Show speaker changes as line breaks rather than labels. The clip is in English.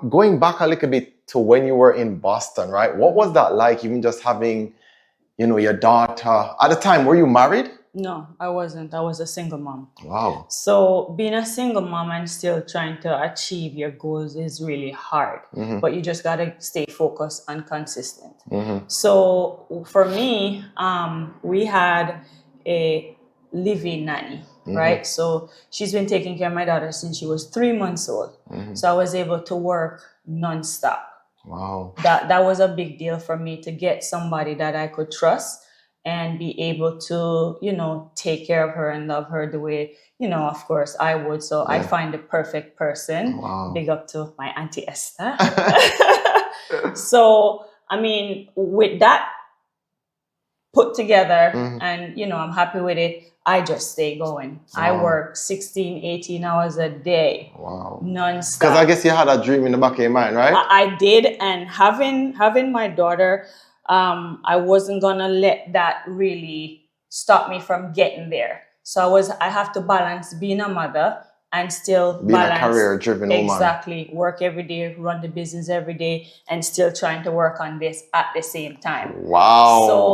going back a little bit to when you were in Boston, right? What was that like, even just having, you know, your daughter? At the time, were you married?
No, I wasn't. I was a single mom.
Wow.
So being a single mom and still trying to achieve your goals is really hard. But you just gotta stay focused and consistent. So for me, we had a living nanny, right? So she's been taking care of my daughter since she was 3 months old. So I was able to work nonstop.
Wow.
That was a big deal for me, to get somebody that I could trust and be able to, you know, take care of her and love her the way, you know, of course I would. So I find the perfect person.
Wow.
Big up to my Auntie Esther. So, I mean, with that put together and, you know, I'm happy with it, I just stay going. I work 16, 18 hours a day.
Wow.
Non-stop.
Because I guess you had a dream in the back of your mind, right?
I did, and having my daughter, I wasn't gonna let that really stop me from getting there. So I have to balance being a mother and still
being
balance,
a career-driven woman.
Exactly. Work every day, run the business every day, and still trying to work on this at the same time.
Wow.
So